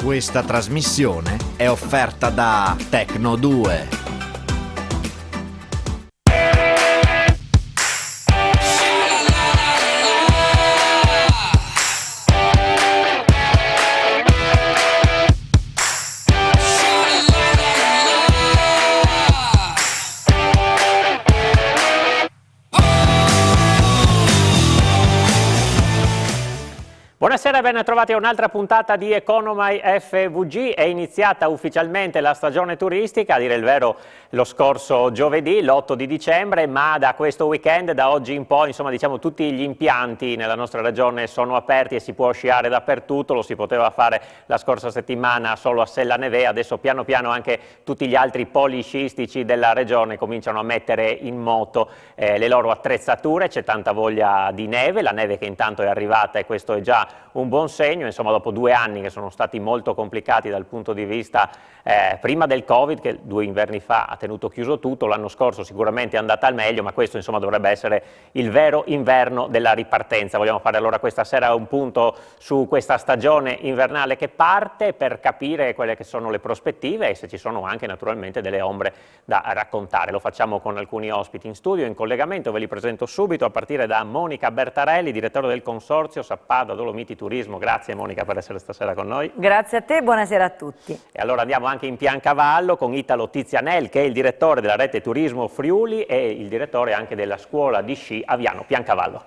Questa trasmissione è offerta da Tecno 2. Buonasera e ben trovati a un'altra puntata di Economai FVG. È iniziata ufficialmente la stagione turistica, a dire il vero lo scorso giovedì, l'8 di dicembre, ma da questo weekend, da oggi in poi, insomma, diciamo, tutti gli impianti nella nostra regione sono aperti e si può sciare dappertutto. Lo si poteva fare la scorsa settimana solo a Sella Nevea, adesso piano piano anche tutti gli altri poli sciistici della regione cominciano a mettere in moto le loro attrezzature. C'è tanta voglia di neve, la neve che intanto è arrivata e questo è già un buon segno, insomma, dopo 2 anni che sono stati molto complicati dal punto di vista prima del Covid, che 2 inverni fa ha tenuto chiuso tutto, l'anno scorso sicuramente è andata al meglio, ma questo insomma dovrebbe essere il vero inverno della ripartenza. Vogliamo fare allora questa sera un punto su questa stagione invernale che parte per capire quelle che sono le prospettive e se ci sono anche naturalmente delle ombre da raccontare. Lo facciamo con alcuni ospiti in studio, in collegamento, ve li presento subito a partire da Monica Bertarelli, direttore del consorzio Sappada Dolomiti Turismo. Grazie Monica per essere stasera con noi. Grazie a te, buonasera a tutti. E allora andiamo anche in Piancavallo con Italo Tizianel, che è il direttore della rete Turismo Friuli e il direttore anche della scuola di sci Aviano Piancavallo.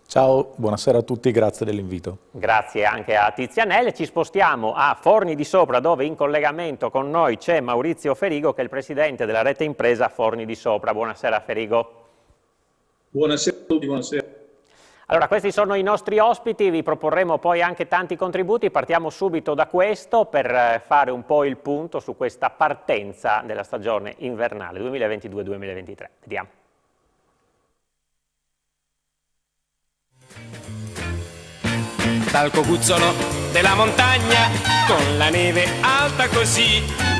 Ciao, buonasera a tutti, grazie dell'invito. Grazie anche a Tizianel. Ci spostiamo a Forni di Sopra, dove in collegamento con noi c'è Maurizio Ferigo, che è il presidente della rete impresa Forni di Sopra. Buonasera Ferigo. Buonasera a tutti, buonasera. Allora, questi sono i nostri ospiti, vi proporremo poi anche tanti contributi, partiamo subito da questo per fare un po' il punto su questa partenza della stagione invernale 2022-2023. Vediamo. Dal cocuzzolo della montagna, con la neve alta così.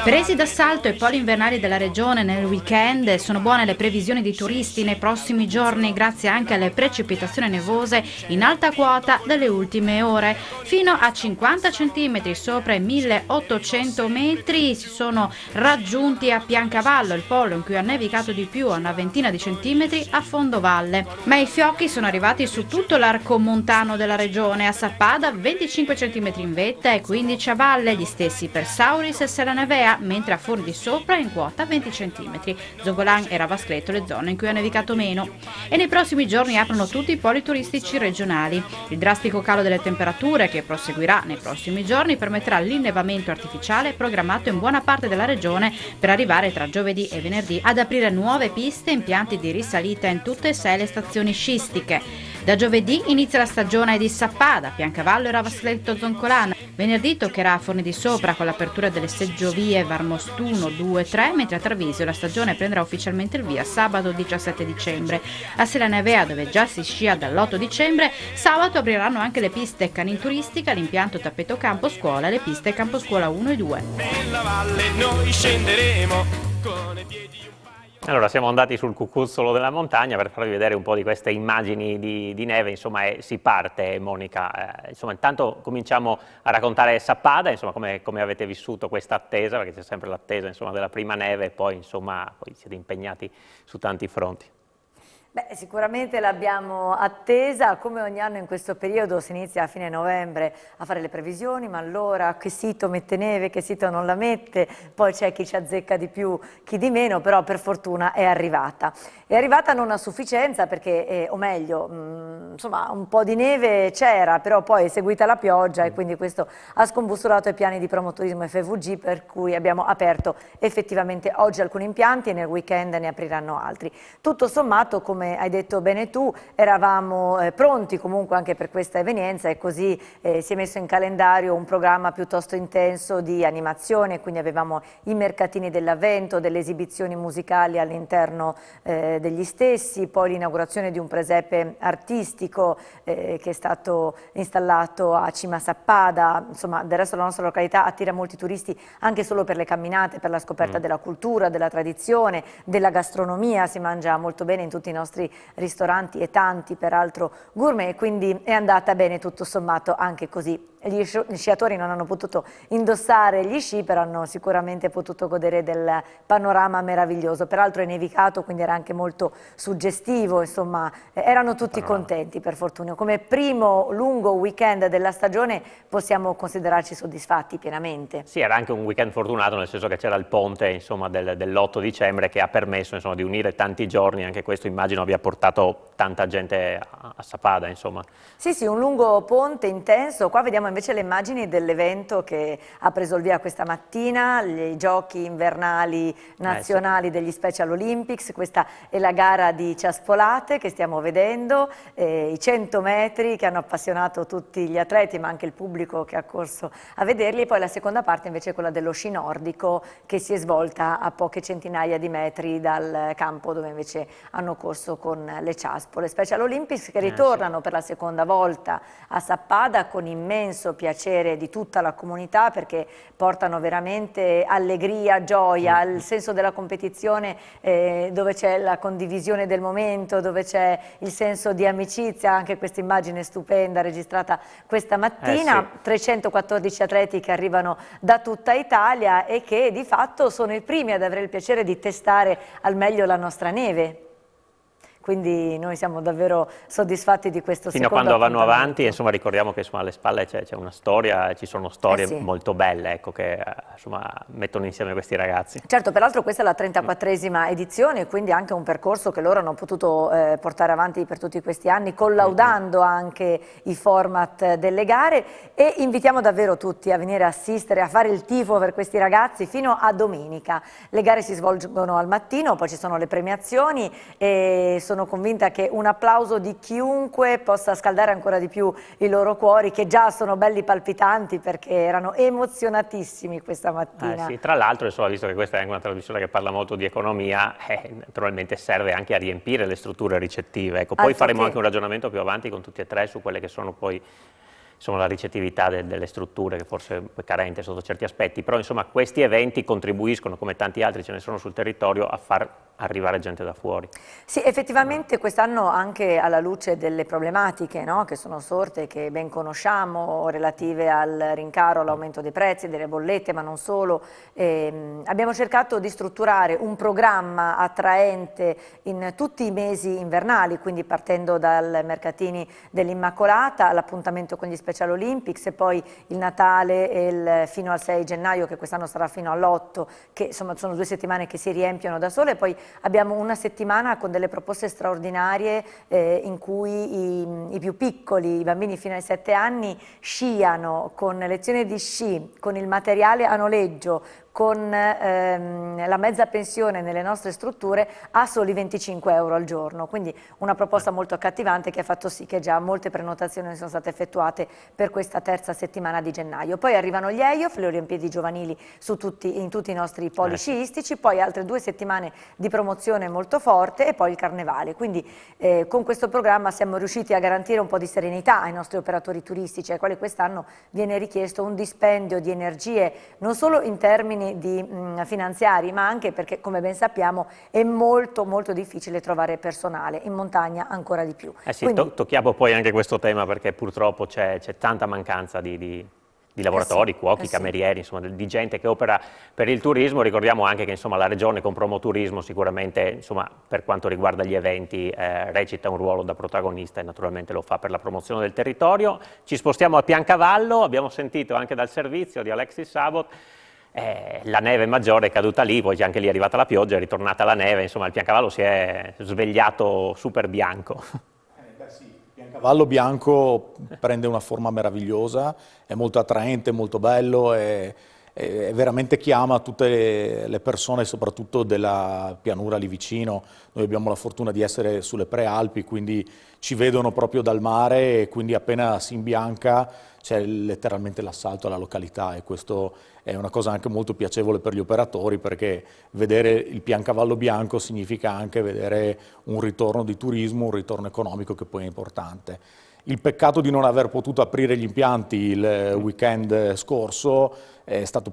Presi d'assalto i poli invernali della regione nel weekend, sono buone le previsioni di turisti nei prossimi giorni grazie anche alle precipitazioni nevose in alta quota delle ultime ore. Fino a 50 cm sopra i 1800 metri si sono raggiunti a Piancavallo, il polo in cui ha nevicato di più, a una ventina di centimetri a fondovalle. Ma i fiocchi sono arrivati su tutto l'arco montano della regione, a Sappada 25 cm in vetta e 15 a valle, gli stessi per Sauris e Sella Nevea, mentre a Forni di Sopra in quota 20 cm. Zongolan e Ravascleto le zone in cui ha nevicato meno. E nei prossimi giorni aprono tutti i poli turistici regionali. Il drastico calo delle temperature, che proseguirà nei prossimi giorni, permetterà l'innevamento artificiale programmato in buona parte della regione per arrivare tra giovedì e venerdì ad aprire nuove piste e impianti di risalita in tutte e 6 le stazioni sciistiche. Da giovedì inizia la stagione di Sappada, Piancavallo e Ravascleto Zoncolan. Venerdì toccherà a Forni di Sopra con l'apertura delle seggiovie Varmostuno 2-3, mentre a Treviso la stagione prenderà ufficialmente il via sabato 17 dicembre. A Sella Nevea, dove già si scia dall'8 dicembre, sabato apriranno anche le piste Caninturistica, l'impianto Tappeto Campo Scuola e le piste Campo Scuola 1 e 2. Nella valle noi scenderemo con i piedi. Allora, siamo andati sul cucuzzolo della montagna per farvi vedere un po' di queste immagini di neve, insomma, si parte, Monica. Insomma, intanto cominciamo a raccontare Sappada, insomma, come avete vissuto questa attesa, perché c'è sempre l'attesa, insomma, della prima neve e poi, insomma, poi siete impegnati su tanti fronti. Beh, sicuramente l'abbiamo attesa, come ogni anno in questo periodo si inizia a fine novembre a fare le previsioni, ma allora che sito mette neve, che sito non la mette, poi c'è chi ci azzecca di più, chi di meno, però per fortuna è arrivata. È arrivata non a sufficienza perché, o meglio, insomma un po' di neve c'era, però poi è seguita la pioggia e quindi questo ha scombussolato i piani di promotorismo FVG, per cui abbiamo aperto effettivamente oggi alcuni impianti e nel weekend ne apriranno altri. Tutto sommato, come hai detto bene tu, eravamo pronti comunque anche per questa evenienza e così si è messo in calendario un programma piuttosto intenso di animazione, quindi avevamo i mercatini dell'avvento, delle esibizioni musicali all'interno degli stessi, poi l'inaugurazione di un presepe artistico che è stato installato a Cima Sappada. Insomma, del resto la nostra località attira molti turisti anche solo per le camminate, per la scoperta della cultura, della tradizione, della gastronomia, si mangia molto bene in tutti i nostri ristoranti e tanti peraltro gourmet, quindi è andata bene tutto sommato anche così. gli sciatori non hanno potuto indossare gli sci, però hanno sicuramente potuto godere del panorama meraviglioso. Peraltro è nevicato, quindi era anche molto suggestivo, insomma, erano tutti contenti per fortuna. Come primo lungo weekend della stagione possiamo considerarci soddisfatti pienamente. Sì, era anche un weekend fortunato, nel senso che c'era il ponte, insomma, dell'8 dicembre che ha permesso, insomma, di unire tanti giorni. Anche questo immagino abbia portato tanta gente a Sappada, insomma. Sì, sì, un lungo ponte intenso. Qua vediamo invece le immagini dell'evento che ha preso il via questa mattina, i giochi invernali nazionali degli Special Olympics. Questa è la gara di Ciaspolate che stiamo vedendo, i 100 metri che hanno appassionato tutti gli atleti ma anche il pubblico che ha corso a vederli, e poi la seconda parte invece è quella dello sci nordico che si è svolta a poche centinaia di metri dal campo dove invece hanno corso con le ciaspole. Special Olympics che ritornano per la seconda volta a Sappada con immenso piacere di tutta la comunità, perché portano veramente allegria, gioia, il senso della competizione, dove c'è la condivisione del momento, dove c'è il senso di amicizia. Anche questa immagine stupenda registrata questa mattina, 314 atleti che arrivano da tutta Italia e che di fatto sono i primi ad avere il piacere di testare al meglio la nostra neve. Quindi noi siamo davvero soddisfatti di questo Fino a secondo quando vanno appuntamento. avanti, insomma, ricordiamo che insomma, alle spalle c'è una storia, ci sono storie molto belle, ecco, che insomma, mettono insieme questi ragazzi. Certo, peraltro questa è la 34esima edizione, quindi anche un percorso che loro hanno potuto portare avanti per tutti questi anni, collaudando anche i format delle gare, e invitiamo davvero tutti a venire a assistere, a fare il tifo per questi ragazzi fino a domenica. Le gare si svolgono al mattino, poi ci sono le premiazioni e sono convinta che un applauso di chiunque possa scaldare ancora di più i loro cuori, che già sono belli palpitanti perché erano emozionatissimi questa mattina. Sì, tra l'altro, visto che questa è anche una trasmissione che parla molto di economia, naturalmente serve anche a riempire le strutture ricettive. Ecco, poi faremo anche un ragionamento più avanti con tutti e tre su quelle che sono poi la ricettività delle strutture, che forse è carente sotto certi aspetti, però insomma questi eventi contribuiscono, come tanti altri ce ne sono sul territorio, a far arrivare gente da fuori. Sì, effettivamente quest'anno, anche alla luce delle problematiche, no, che sono sorte, che ben conosciamo, relative al rincaro, all'aumento dei prezzi, delle bollette, ma non solo, abbiamo cercato di strutturare un programma attraente in tutti i mesi invernali, quindi partendo dal mercatini dell'Immacolata, l'appuntamento con gli Special Olympics e poi il Natale e fino al 6 gennaio, che quest'anno sarà fino all'8, che insomma sono 2 settimane che si riempiono da sole. Poi abbiamo una settimana con delle proposte straordinarie in cui i più piccoli, i bambini fino ai 7 anni, sciano con lezioni di sci, con il materiale a noleggio, con la mezza pensione nelle nostre strutture a soli 25 euro al giorno, quindi una proposta molto accattivante che ha fatto sì che già molte prenotazioni sono state effettuate per questa terza settimana di gennaio. Poi arrivano gli EIOF, le Olimpiadi giovanili in tutti i nostri poli sciistici, poi altre 2 settimane di promozione molto forte e poi il Carnevale, quindi con questo programma siamo riusciti a garantire un po' di serenità ai nostri operatori turistici, ai quali quest'anno viene richiesto un dispendio di energie non solo in termini finanziari, ma anche perché, come ben sappiamo, è molto molto difficile trovare personale, in montagna ancora di più. Quindi tocchiamo poi anche questo tema, perché purtroppo c'è tanta mancanza di lavoratori, cuochi, camerieri, insomma, di gente che opera per il turismo. Ricordiamo anche che insomma, la Regione con Promoturismo sicuramente, insomma, per quanto riguarda gli eventi, recita un ruolo da protagonista e naturalmente lo fa per la promozione del territorio. Ci spostiamo a Piancavallo, abbiamo sentito anche dal servizio di Alexis Sabot, la neve maggiore è caduta lì, poi anche lì è arrivata la pioggia, è ritornata la neve, insomma il Piancavallo si è svegliato super bianco. Il Piancavallo bianco prende una forma meravigliosa, è molto attraente, molto bello e veramente chiama tutte le persone, soprattutto della pianura lì vicino. Noi abbiamo la fortuna di essere sulle prealpi, quindi ci vedono proprio dal mare e quindi appena si imbianca c'è letteralmente l'assalto alla località, e questo è una cosa anche molto piacevole per gli operatori, perché vedere il Piancavallo bianco significa anche vedere un ritorno di turismo, un ritorno economico che poi è importante. Il peccato di non aver potuto aprire gli impianti il weekend scorso è stato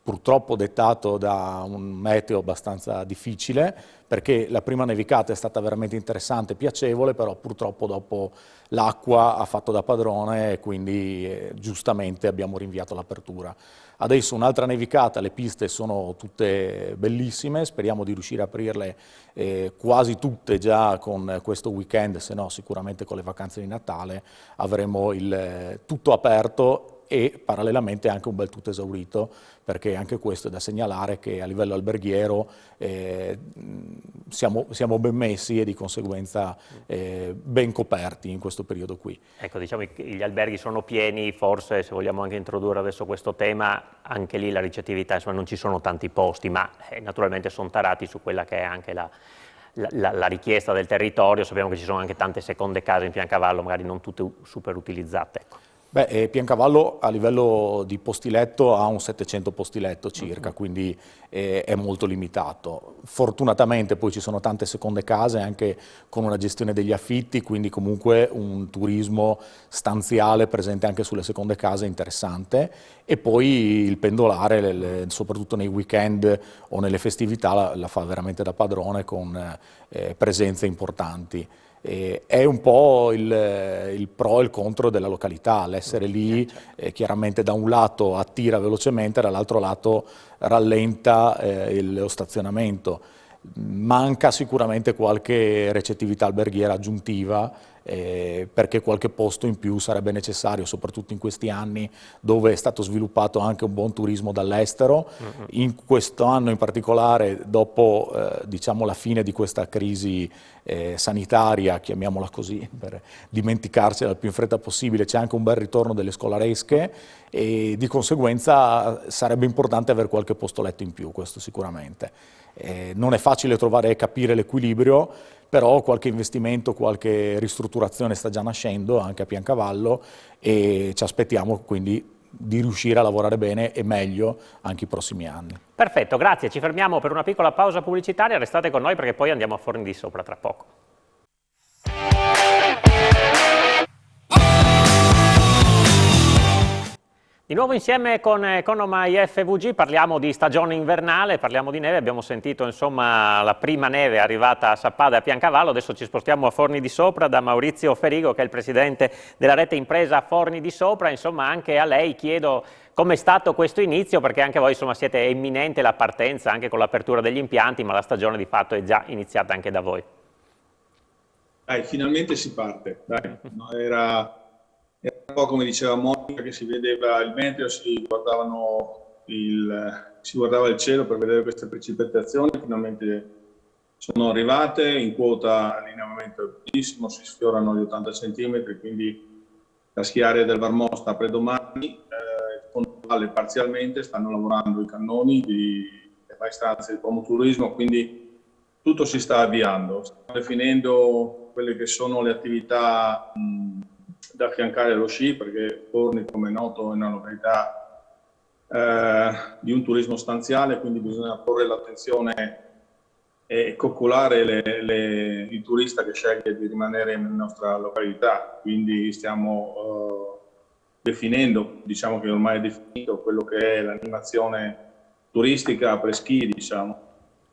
purtroppo dettato da un meteo abbastanza difficile, perché la prima nevicata è stata veramente interessante e piacevole, però purtroppo dopo l'acqua ha fatto da padrone e quindi giustamente abbiamo rinviato l'apertura. Adesso un'altra nevicata, le piste sono tutte bellissime, speriamo di riuscire a aprirle quasi tutte già con questo weekend, se no sicuramente con le vacanze di Natale avremo il tutto aperto e parallelamente anche un bel tutto esaurito, perché anche questo è da segnalare che a livello alberghiero siamo ben messi e di conseguenza ben coperti in questo periodo qui. Ecco, diciamo gli alberghi sono pieni, forse se vogliamo anche introdurre adesso questo tema, anche lì la ricettività, insomma non ci sono tanti posti, ma naturalmente sono tarati su quella che è anche la richiesta del territorio. Sappiamo che ci sono anche tante seconde case in Piancavallo, magari non tutte super utilizzate. Ecco. Beh, Piancavallo a livello di postiletto ha un 700 postiletto circa, quindi è molto limitato. Fortunatamente poi ci sono tante seconde case anche con una gestione degli affitti, quindi comunque un turismo stanziale presente anche sulle seconde case interessante, e poi il pendolare, soprattutto nei weekend o nelle festività, la fa veramente da padrone con presenze importanti. È un po' il pro e il contro della località, l'essere lì chiaramente da un lato attira velocemente, dall'altro lato rallenta lo stazionamento. Manca sicuramente qualche recettività alberghiera aggiuntiva, perché qualche posto in più sarebbe necessario, soprattutto in questi anni dove è stato sviluppato anche un buon turismo dall'estero. In questo anno in particolare, dopo diciamo la fine di questa crisi sanitaria, chiamiamola così per dimenticarcela il più in fretta possibile, c'è anche un bel ritorno delle scolaresche e di conseguenza sarebbe importante avere qualche posto letto in più, questo sicuramente. Non è facile trovare e capire l'equilibrio, però qualche investimento, qualche ristrutturazione sta già nascendo anche a Piancavallo e ci aspettiamo quindi di riuscire a lavorare bene e meglio anche i prossimi anni. Perfetto, grazie. Ci fermiamo per una piccola pausa pubblicitaria, restate con noi perché poi andiamo a Forni di Sopra tra poco. Di nuovo insieme con Economai FVG parliamo di stagione invernale, parliamo di neve, abbiamo sentito insomma la prima neve arrivata a Sappada e a Piancavallo, adesso ci spostiamo a Forni di Sopra da Maurizio Ferigo che è il presidente della rete impresa Forni di Sopra. Insomma anche a lei chiedo com'è stato questo inizio, perché anche voi insomma siete imminente la partenza anche con l'apertura degli impianti, ma la stagione di fatto è già iniziata anche da voi. Finalmente si parte, dai. No, era un po' come diceva Monica, che si vedeva il meteo, si guardava il cielo per vedere queste precipitazioni. Finalmente sono arrivate, in quota l'allineamento è buonissimo, si sfiorano gli 80 cm, quindi la schiaria del Varmosta apre domani, Valle parzialmente, stanno lavorando i cannoni delle maestranze di promoturismo, quindi tutto si sta avviando. Stiamo definendo quelle che sono le attività da affiancare allo sci, perché Forni, come è noto, è una località di un turismo stanziale, quindi bisogna porre l'attenzione e coccolare il turista che sceglie di rimanere nella nostra località. Quindi stiamo definendo, diciamo che ormai è definito, quello che è l'animazione turistica a preschi, diciamo,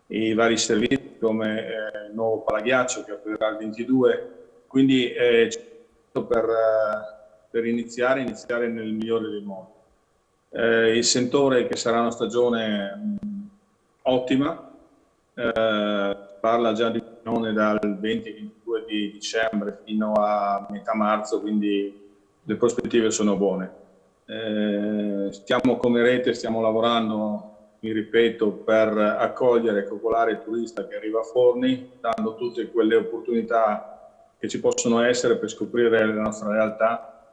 i vari servizi come il nuovo palaghiaccio che aprirà il 22, quindi per iniziare nel migliore dei modi. Il sentore, che sarà una stagione ottima, parla già di stagione dal 20-22 di dicembre fino a metà marzo, quindi le prospettive sono buone. Come rete stiamo lavorando, mi ripeto, per accogliere e coccolare il turista che arriva a Forni, dando tutte quelle opportunità che ci possono essere per scoprire la nostra realtà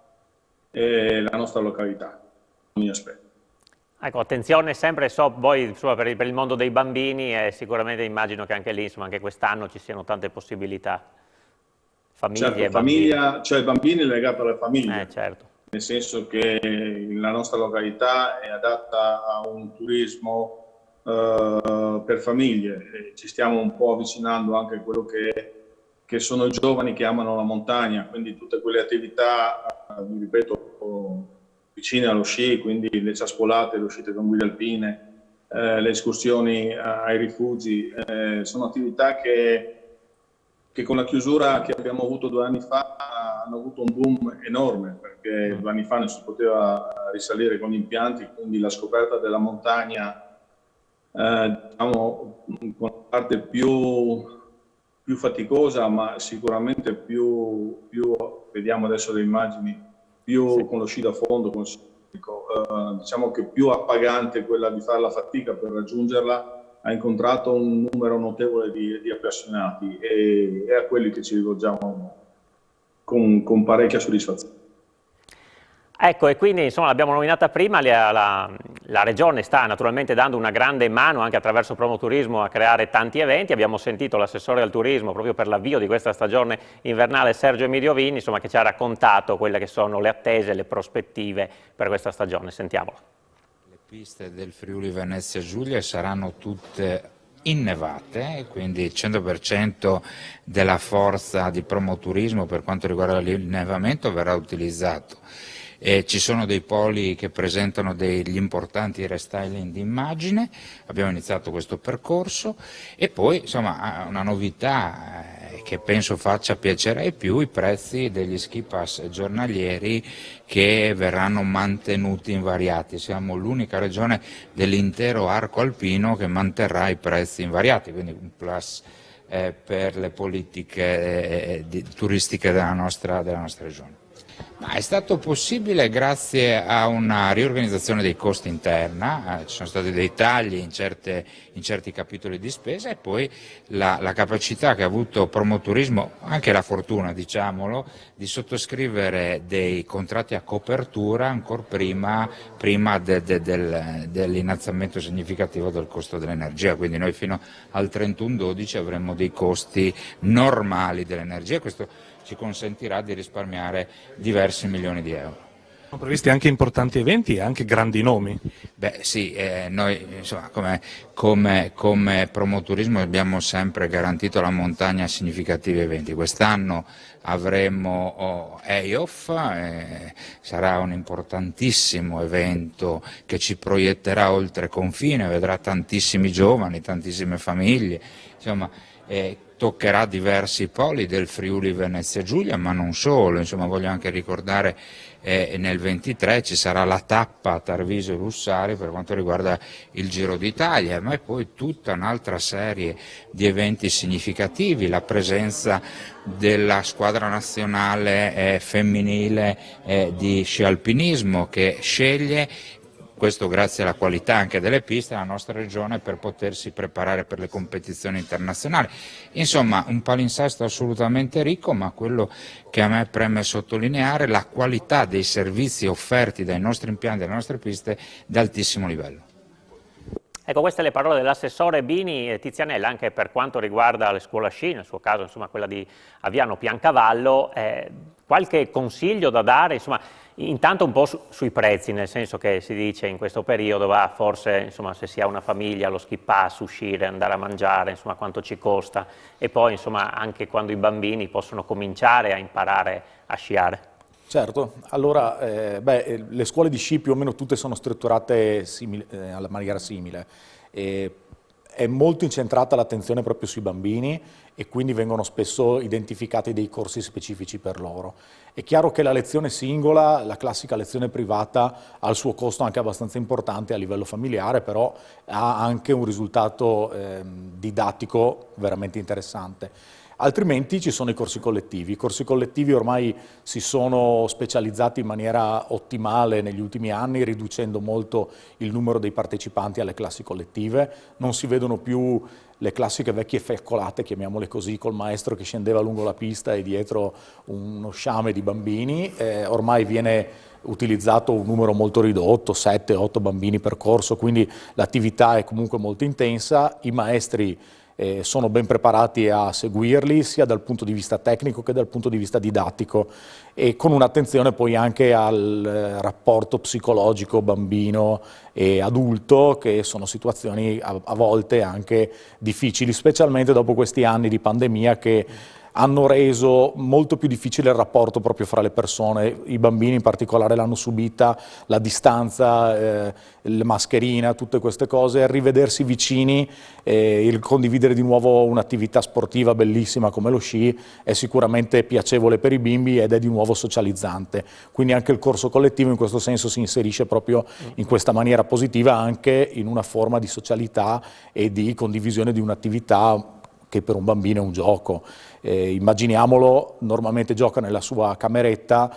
e la nostra località. Mi aspetto. Ecco, attenzione sempre, so voi insomma, per il mondo dei bambini e sicuramente immagino che anche lì, insomma, anche quest'anno ci siano tante possibilità. Famiglie certo, e bambini. Cioè bambini legati alla famiglia, certo. Nel senso che la nostra località è adatta a un turismo per famiglie e ci stiamo un po' avvicinando anche a quello che sono i giovani che amano la montagna, quindi tutte quelle attività, vi ripeto, vicine allo sci, quindi le ciaspolate, le uscite con guide alpine, le escursioni ai rifugi, sono attività che con la chiusura che abbiamo avuto 2 anni fa hanno avuto un boom enorme, perché 2 anni fa non si poteva risalire con gli impianti, quindi la scoperta della montagna, diciamo, con la parte più faticosa, ma sicuramente più vediamo adesso le immagini, più con lo sci da fondo, diciamo che più appagante quella di fare la fatica per raggiungerla, ha incontrato un numero notevole di appassionati e a quelli che ci rivolgiamo con parecchia soddisfazione. Ecco, e quindi insomma l'abbiamo nominata prima, la Regione sta naturalmente dando una grande mano anche attraverso Promoturismo a creare tanti eventi. Abbiamo sentito l'assessore al turismo proprio per l'avvio di questa stagione invernale, Sergio Emidio Vini, insomma, che ci ha raccontato quelle che sono le attese, le prospettive per questa stagione. Sentiamolo. Le piste del Friuli Venezia Giulia saranno tutte innevate, quindi il 100% della forza di Promoturismo per quanto riguarda l'innevamento verrà utilizzato. Ci sono dei poli che presentano degli importanti restyling di immagine, abbiamo iniziato questo percorso e poi insomma una novità che penso faccia piacere ai più, i prezzi degli ski pass giornalieri che verranno mantenuti invariati. Siamo l'unica regione dell'intero arco alpino che manterrà i prezzi invariati, quindi un plus per le politiche turistiche della nostra regione. Ma è stato possibile grazie a una riorganizzazione dei costi interna, ci sono stati dei tagli in certi capitoli di spesa e poi la capacità che ha avuto Promoturismo, anche la fortuna diciamolo, di sottoscrivere dei contratti a copertura ancora prima dell'innalzamento significativo del costo dell'energia, quindi noi fino al 31/12 avremo dei costi normali dell'energia. Questo ci consentirà di risparmiare diversi milioni di euro. Sono previsti anche importanti eventi e anche grandi nomi? Beh sì, noi insomma, come Promoturismo abbiamo sempre garantito alla montagna significativi eventi. Quest'anno avremo EIOF, sarà un importantissimo evento che ci proietterà oltre confine, vedrà tantissimi giovani, tantissime famiglie, insomma, toccherà diversi poli del Friuli Venezia Giulia, ma non solo, insomma voglio anche ricordare nel 23 ci sarà la tappa a Tarvisio e Lussari per quanto riguarda il Giro d'Italia, ma poi tutta un'altra serie di eventi significativi, la presenza della squadra nazionale femminile di sci alpinismo che sceglie, questo grazie alla qualità anche delle piste, la nostra regione per potersi preparare per le competizioni internazionali. Insomma, un palinsesto assolutamente ricco, ma quello che a me preme sottolineare la qualità dei servizi offerti dai nostri impianti e dalle nostre piste di altissimo livello. Ecco, queste le parole dell'assessore Bini Tizianella anche per quanto riguarda le scuole sci, nel suo caso insomma quella di Aviano Piancavallo. Qualche consiglio da dare, insomma, intanto un po' sui prezzi, nel senso che si dice in questo periodo va forse, insomma, se si ha una famiglia, lo ski pass, uscire, andare a mangiare, insomma, quanto ci costa, e poi insomma anche quando i bambini possono cominciare a imparare a sciare. Certo, allora le scuole di sci più o meno tutte sono strutturate alla maniera simile. È molto incentrata l'attenzione proprio sui bambini e quindi vengono spesso identificati dei corsi specifici per loro. È chiaro che la lezione singola, la classica lezione privata, ha il suo costo anche abbastanza importante a livello familiare, però ha anche un risultato didattico veramente interessante. Altrimenti ci sono i corsi collettivi. I corsi collettivi ormai si sono specializzati in maniera ottimale negli ultimi anni, riducendo molto il numero dei partecipanti alle classi collettive. Non si vedono più le classiche vecchie fiaccolate, chiamiamole così, col maestro che scendeva lungo la pista e dietro uno sciame di bambini. Ormai viene utilizzato un numero molto ridotto, 7-8 bambini per corso, quindi l'attività è comunque molto intensa. I maestri sono ben preparati a seguirli sia dal punto di vista tecnico che dal punto di vista didattico e con un'attenzione poi anche al rapporto psicologico bambino e adulto, che sono situazioni a volte anche difficili, specialmente dopo questi anni di pandemia che hanno reso molto più difficile il rapporto proprio fra le persone. I bambini in particolare l'hanno subita, la distanza, la mascherina, tutte queste cose, rivedersi vicini, il condividere di nuovo un'attività sportiva bellissima come lo sci è sicuramente piacevole per i bimbi ed è di nuovo socializzante. Quindi anche il corso collettivo in questo senso si inserisce proprio in questa maniera positiva, anche in una forma di socialità e di condivisione di un'attività che per un bambino è un gioco. Immaginiamolo, normalmente gioca nella sua cameretta,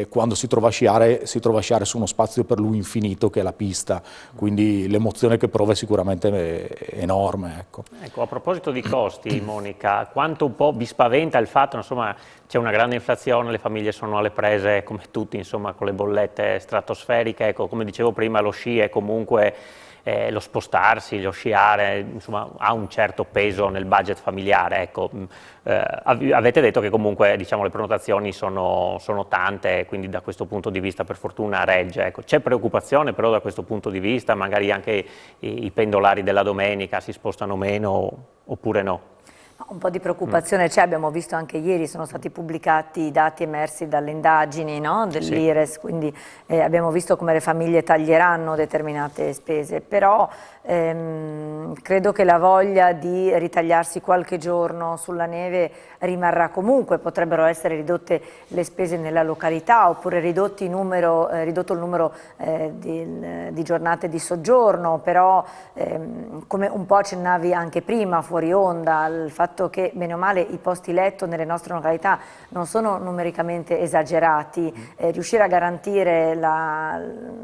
quando si trova a sciare su uno spazio per lui infinito che è la pista, quindi l'emozione che prova è sicuramente enorme. Ecco. Ecco, a proposito di costi, Monica, quanto un po' vi spaventa il fatto, insomma, c'è una grande inflazione, le famiglie sono alle prese come tutti, insomma, con le bollette stratosferiche, ecco, come dicevo prima, lo sci è comunque lo spostarsi, lo sciare, insomma, ha un certo peso nel budget familiare. Ecco. Avete detto che comunque, diciamo, le prenotazioni sono tante, quindi da questo punto di vista per fortuna regge. Ecco. C'è preoccupazione però da questo punto di vista, magari anche i pendolari della domenica si spostano meno oppure no? Un po' di preoccupazione c'è, abbiamo visto anche ieri, sono stati pubblicati i dati emersi dalle indagini, no? dell'IRES, quindi abbiamo visto come le famiglie taglieranno determinate spese, però credo che la voglia di ritagliarsi qualche giorno sulla neve rimarrà comunque, potrebbero essere ridotte le spese nella località oppure ridotto il numero di giornate di soggiorno, però come un po' accennavi anche prima fuori onda, il fatto che bene o male i posti letto nelle nostre località non sono numericamente esagerati, riuscire a garantire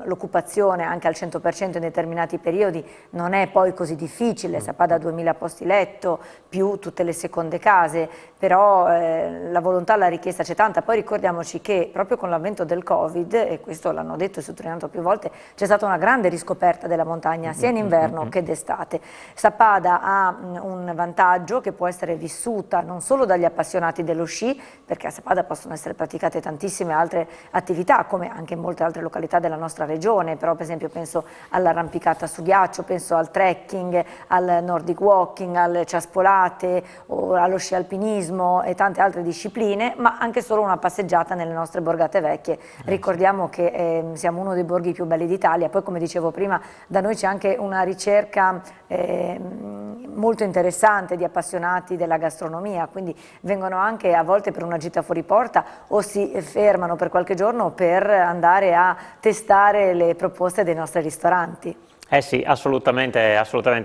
l'occupazione anche al 100% in determinati periodi non è poi così difficile, Sappada 2000 posti letto più tutte le seconde case, però la volontà, la richiesta c'è tanta. Poi ricordiamoci che proprio con l'avvento del Covid, e questo l'hanno detto e sottolineato più volte, c'è stata una grande riscoperta della montagna sia in inverno che d'estate. Sappada ha un vantaggio che può essere vissuta non solo dagli appassionati dello sci, perché a Sappada possono essere praticate tantissime altre attività, come anche in molte altre località della nostra regione, però per esempio penso all'arrampicata su ghiaccio, penso al trekking, al nordic walking, alle ciaspolate o allo sci alpinismo e tante altre discipline, ma anche solo una passeggiata nelle nostre borgate vecchie. Ricordiamo che siamo uno dei borghi più belli d'Italia, poi come dicevo prima da noi c'è anche una ricerca molto interessante di appassionati della gastronomia, quindi vengono anche a volte per una gita fuori porta o si fermano per qualche giorno per andare a testare le proposte dei nostri ristoranti. Eh sì, assolutamente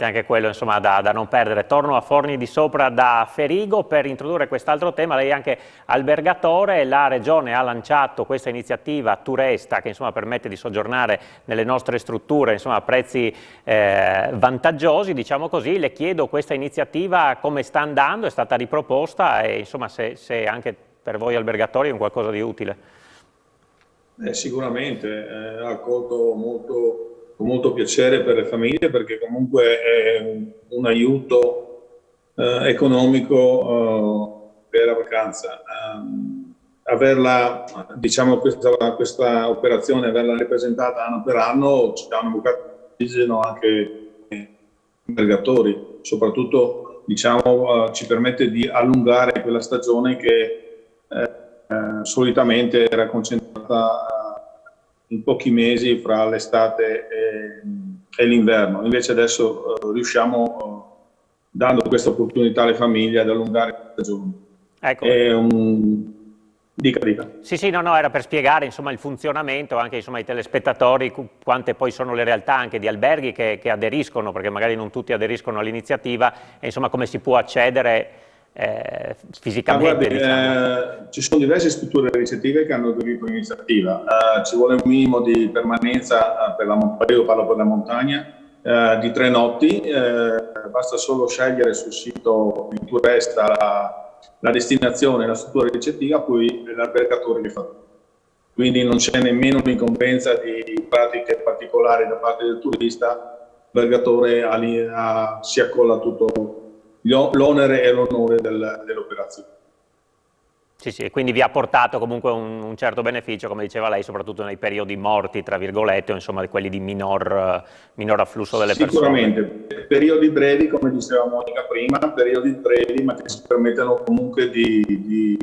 anche quello, insomma, da non perdere. Torno a Forni di Sopra da Ferigo per introdurre quest'altro tema. Lei è anche albergatore, la Regione ha lanciato questa iniziativa Turesta che insomma permette di soggiornare nelle nostre strutture insomma, a prezzi vantaggiosi, diciamo così. Le chiedo questa iniziativa come sta andando, è stata riproposta e insomma se anche per voi albergatori è un qualcosa di utile. Sicuramente, ha accolto con molto piacere per le famiglie perché comunque è un aiuto economico per la vacanza. Averla, diciamo, questa operazione, averla rappresentata anno per anno ci dà una boccata di ossigeno anche ai albergatori, soprattutto diciamo, ci permette di allungare quella stagione che solitamente era concentrata in pochi mesi fra l'estate e l'inverno. Invece adesso riusciamo, dando questa opportunità alle famiglie, ad allungare la stagione. Ecco. Dica. Sì, no, era per spiegare insomma, il funzionamento anche insomma, ai telespettatori, quante poi sono le realtà anche di alberghi che aderiscono, perché magari non tutti aderiscono all'iniziativa, e insomma come si può accedere fisicamente. Guardi, diciamo. Ci sono diverse strutture ricettive che hanno aderito all'iniziativa. Ci vuole un minimo di permanenza io parlo per la montagna, di 3 notti, basta solo scegliere sul sito di Turesta la destinazione, la struttura ricettiva, poi l'albergatore li fa. Quindi non c'è nemmeno un'incombenza di pratiche particolari da parte del turista, l'albergatore si accolla tutto l'onere e l'onore dell'operazione. Sì, sì, quindi vi ha portato comunque un certo beneficio, come diceva lei, soprattutto nei periodi morti, tra virgolette, o insomma quelli di minor afflusso delle persone. Sicuramente, periodi brevi, come diceva Monica prima, periodi brevi ma che ci permettono comunque di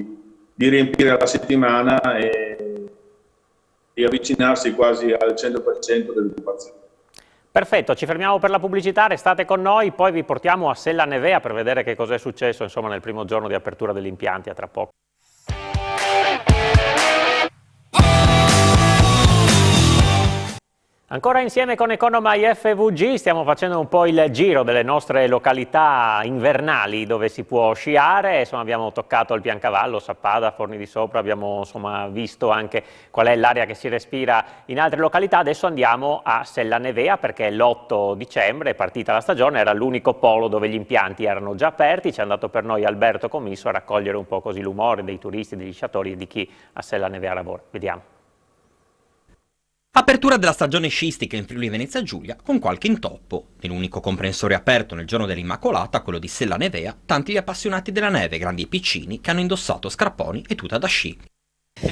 riempire la settimana e avvicinarsi quasi al 100% dell'occupazione. Perfetto, ci fermiamo per la pubblicità, restate con noi, poi vi portiamo a Sella Nevea per vedere che cosa è successo insomma, nel primo giorno di apertura degli impianti, a tra poco. Ancora insieme con Economai FVG stiamo facendo un po' il giro delle nostre località invernali dove si può sciare, insomma, abbiamo toccato il Piancavallo, Sappada, Forni di Sopra, abbiamo insomma, visto anche qual è l'aria che si respira in altre località. Adesso andiamo a Sella Nevea perché l'8 dicembre è partita la stagione, era l'unico polo dove gli impianti erano già aperti, ci è andato per noi Alberto Commisso a raccogliere un po' così l'umore dei turisti, degli sciatori e di chi a Sella Nevea lavora. Vediamo. Apertura della stagione sciistica in Friuli Venezia Giulia con qualche intoppo. Nell'unico comprensore aperto nel giorno dell'Immacolata, quello di Sella Nevea, tanti gli appassionati della neve, grandi e piccini, che hanno indossato scarponi e tuta da sci.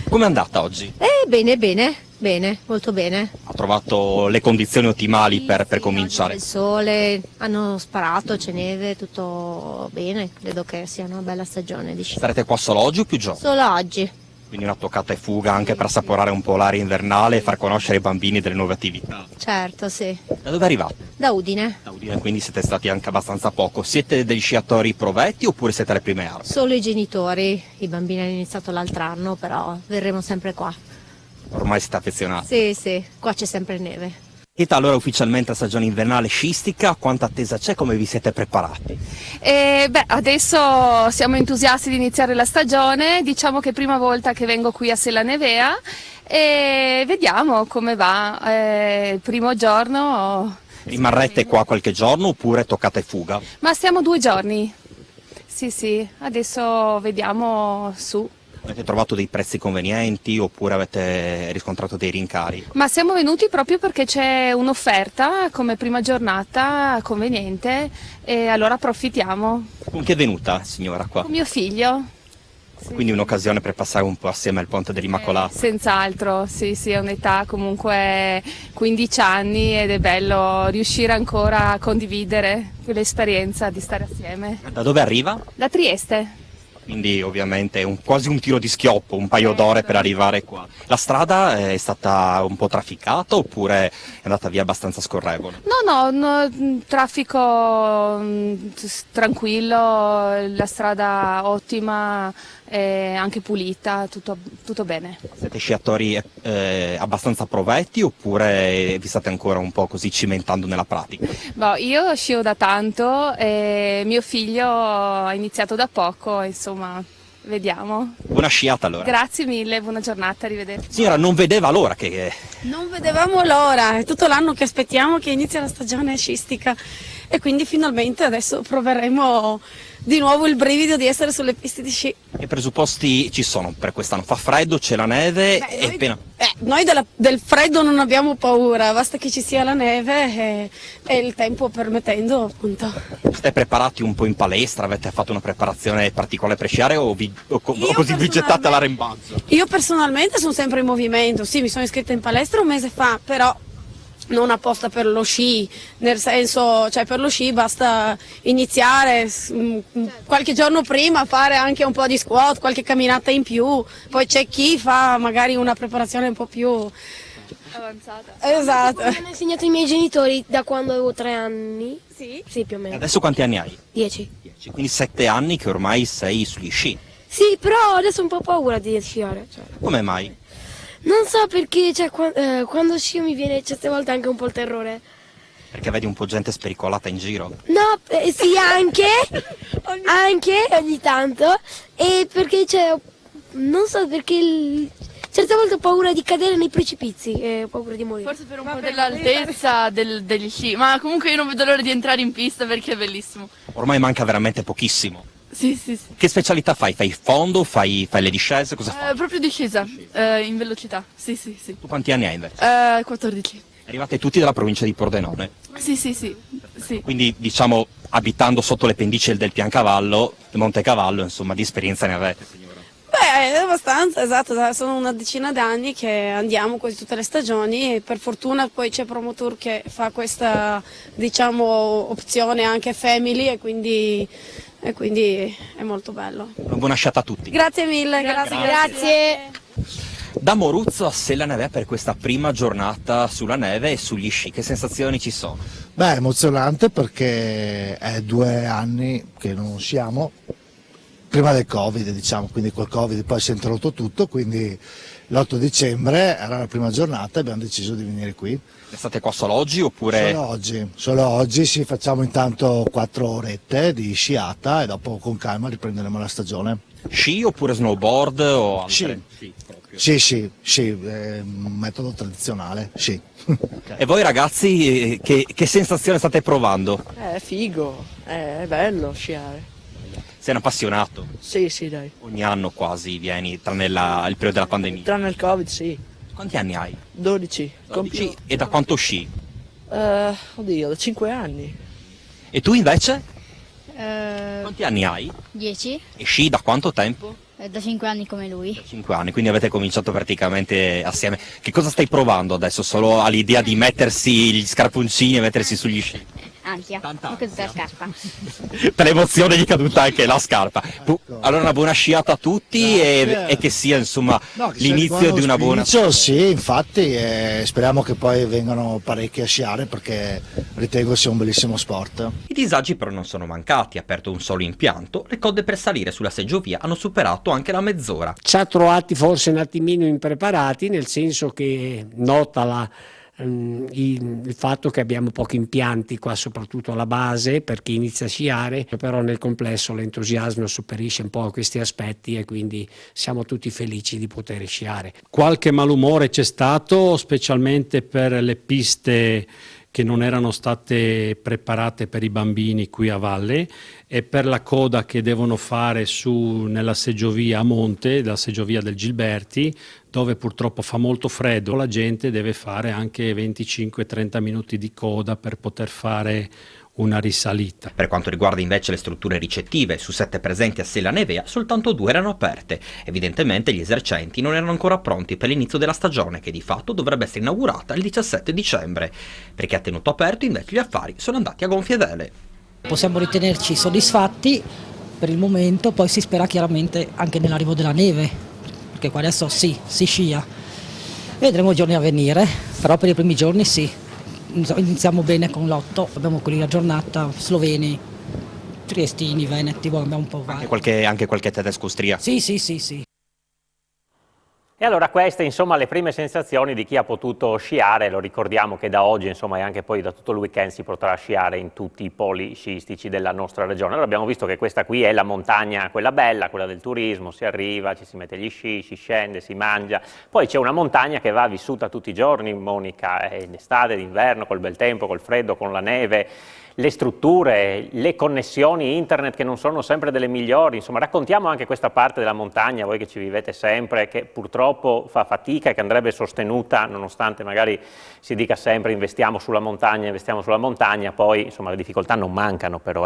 Com'è andata oggi? Bene, molto bene. Ha trovato le condizioni ottimali per cominciare? Il sole, hanno sparato, c'è neve, tutto bene. Credo che sia una bella stagione di sci. Starete qua solo oggi o più giorni? Solo oggi. Quindi una toccata e fuga anche per assaporare un po' l'aria invernale e far conoscere ai bambini delle nuove attività. Certo, sì. Da dove arrivate? Da Udine. Da Udine, quindi siete stati anche abbastanza poco. Siete degli sciatori provetti oppure siete alle prime armi? Solo i genitori, i bambini hanno iniziato l'altro anno, però verremo sempre qua. Ormai siete affezionati? Sì, qua c'è sempre neve. Iniziata allora ufficialmente la stagione invernale sciistica, quanta attesa c'è, come vi siete preparati? Adesso siamo entusiasti di iniziare la stagione, diciamo che è prima volta che vengo qui a Sella Nevea e vediamo come va. Il primo giorno... Rimarrete qua qualche giorno oppure toccata e fuga? Ma stiamo 2 giorni, sì, adesso vediamo su. Avete trovato dei prezzi convenienti oppure avete riscontrato dei rincari? Ma siamo venuti proprio perché c'è un'offerta come prima giornata conveniente e allora approfittiamo. Con chi è venuta signora qua? Con mio figlio. Sì. Quindi un'occasione per passare un po' assieme al ponte dell'Immacolata? Senz'altro, sì, è un'età comunque 15 anni ed è bello riuscire ancora a condividere quell'esperienza di stare assieme. Da dove arriva? Da Trieste. Quindi ovviamente è quasi un tiro di schioppo, un paio d'ore per arrivare qua. La strada è stata un po' trafficata oppure è andata via abbastanza scorrevole? No, traffico tranquillo, la strada ottima, anche pulita, tutto bene. Siete sciatori abbastanza provetti oppure vi state ancora un po' così cimentando nella pratica? Io scio da tanto e mio figlio ha iniziato da poco, insomma, vediamo. Buona sciata allora. Grazie mille, buona giornata, arrivederci. Signora, non vedeva l'ora che... Non vedevamo l'ora, è tutto l'anno che aspettiamo che inizi la stagione sciistica e quindi finalmente adesso proveremo di nuovo il brivido di essere sulle piste di sci. Che presupposti ci sono per quest'anno? Fa freddo, c'è la neve e appena... Noi del freddo non abbiamo paura, basta che ci sia la neve e il tempo permettendo, appunto. Siete preparati un po' in palestra? Avete fatto una preparazione particolare per sciare o così vi gettate all'arembaggio? Io personalmente sono sempre in movimento, sì, mi sono iscritta in palestra un mese fa, però non apposta per lo sci, nel senso, cioè per lo sci basta iniziare qualche giorno prima, fare anche un po' di squat, qualche camminata in più, poi c'è chi fa magari una preparazione un po' più avanzata. Esatto. Mi hanno insegnato i miei genitori da quando avevo 3 anni. Sì? Sì, più o meno. Adesso quanti anni hai? 10. Quindi 7 anni che ormai sei sugli sci. Sì, però adesso ho un po' paura di sciare. Come mai? Non so perché, cioè, quando scio mi viene certe volte anche un po' il terrore. Perché vedi un po' gente spericolata in giro? No, sì, anche ogni tanto. E perché, cioè, non so perché certe volte ho paura di cadere nei precipizi e ho paura di morire. Forse per un po' dell'altezza degli sci, ma comunque io non vedo l'ora di entrare in pista perché è bellissimo. Ormai manca veramente pochissimo. Sì. Che specialità fai? Fai fondo? Fai le discese? Cosa fai? Proprio discesa, in velocità, sì. Tu quanti anni hai invece? 14. Arrivate tutti dalla provincia di Pordenone? Sì. Quindi diciamo abitando sotto le pendici del Piancavallo, Montecavallo, insomma di esperienza ne avete signora? Beh, abbastanza, esatto, sono una decina d'anni che andiamo quasi tutte le stagioni e per fortuna poi c'è Promotour che fa questa, diciamo, opzione anche family e quindi è molto bello. Una buona sciata a tutti. Grazie mille, grazie. Da Moruzzo a Sella Nevea per questa prima giornata sulla neve e sugli sci, che sensazioni ci sono? Beh, emozionante perché è 2 anni che non siamo, prima del Covid diciamo, quindi col Covid poi si è interrotto tutto, quindi l'8 dicembre era la prima giornata e abbiamo deciso di venire qui. State qua solo oggi oppure? Solo oggi, sì, facciamo intanto 4 orette di sciata e dopo con calma riprenderemo la stagione. Sci oppure snowboard o altre? Sì, un metodo tradizionale, sì. E voi ragazzi che sensazione state provando? È figo, è bello sciare. Sei un appassionato? Sì, dai. Ogni anno quasi vieni, tranne il periodo della pandemia? Tranne il Covid, sì. Quanti anni hai? 12. E da quanto sci? Oddio, da 5 anni. E tu invece? Quanti anni hai? 10. E sci da quanto tempo? Da 5 anni come lui. 5 anni, quindi avete cominciato praticamente assieme. Che cosa stai provando adesso? Solo all'idea di mettersi gli scarponcini e mettersi sugli sci? Ansia, ho caduta la scarpa. Per l'emozione gli è caduta anche la scarpa. Allora una buona sciata a tutti e che sia insomma l'inizio di una buona... Sì, infatti speriamo che poi vengano parecchi a sciare perché ritengo sia un bellissimo sport. I disagi però non sono mancati, aperto un solo impianto, le code per salire sulla seggiovia hanno superato anche la mezz'ora. Ci ha trovati forse un attimino impreparati, nel senso che nota il fatto che abbiamo pochi impianti qua, soprattutto alla base per chi inizia a sciare, però nel complesso l'entusiasmo superisce un po' questi aspetti e quindi siamo tutti felici di poter sciare. Qualche malumore c'è stato, specialmente per le piste che non erano state preparate per i bambini qui a valle e per la coda che devono fare nella seggiovia a monte, la seggiovia del Gilberti, dove purtroppo fa molto freddo. La gente deve fare anche 25-30 minuti di coda per poter fare una risalita. Per quanto riguarda invece le strutture ricettive, su 7 presenti a Sella Nevea soltanto 2 erano aperte. Evidentemente gli esercenti non erano ancora pronti per l'inizio della stagione, che di fatto dovrebbe essere inaugurata il 17 dicembre. Per chi ha tenuto aperto invece gli affari sono andati a gonfie vele. Possiamo ritenerci soddisfatti per il momento, poi si spera chiaramente anche nell'arrivo della neve, perché qua adesso sì, si scia. Vedremo i giorni a venire, però per i primi giorni sì. Iniziamo bene con l'8, abbiamo quelli la giornata, sloveni, triestini, veneti, abbiamo un po' vari. Anche qualche tedesco austriaco? Sì. E allora queste insomma le prime sensazioni di chi ha potuto sciare, lo ricordiamo che da oggi insomma e anche poi da tutto il weekend si potrà sciare in tutti i poli sciistici della nostra regione. Allora abbiamo visto che questa qui è la montagna, quella bella, quella del turismo, si arriva, ci si mette gli sci, si scende, si mangia, poi c'è una montagna che va vissuta tutti i giorni, Monica, in estate, d'inverno, col bel tempo, col freddo, con la neve, le strutture, le connessioni internet che non sono sempre delle migliori, insomma raccontiamo anche questa parte della montagna, voi che ci vivete sempre, che purtroppo fa fatica e che andrebbe sostenuta, nonostante magari si dica sempre investiamo sulla montagna, poi insomma le difficoltà non mancano però.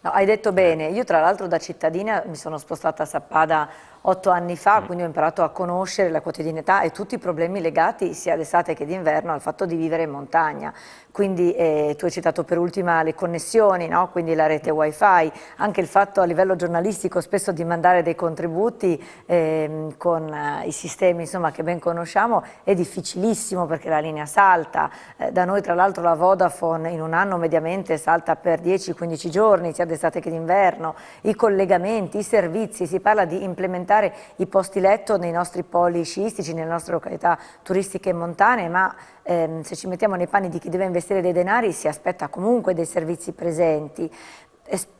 No, hai detto bene, io tra l'altro da cittadina mi sono spostata a Sappada 8 anni fa, quindi ho imparato a conoscere la quotidianità e tutti i problemi legati sia d'estate che d'inverno al fatto di vivere in montagna. Quindi tu hai citato per ultima le connessioni, no? Quindi la rete wifi, anche il fatto a livello giornalistico spesso di mandare dei contributi con i sistemi insomma, che ben conosciamo è difficilissimo perché la linea salta, da noi tra l'altro la Vodafone in un anno mediamente salta per 10-15 giorni sia d'estate che d'inverno, i collegamenti, i servizi, si parla di implementare i posti letto nei nostri poli sciistici, nelle nostre località turistiche e montane, ma se ci mettiamo nei panni di chi deve investire dei denari si aspetta comunque dei servizi presenti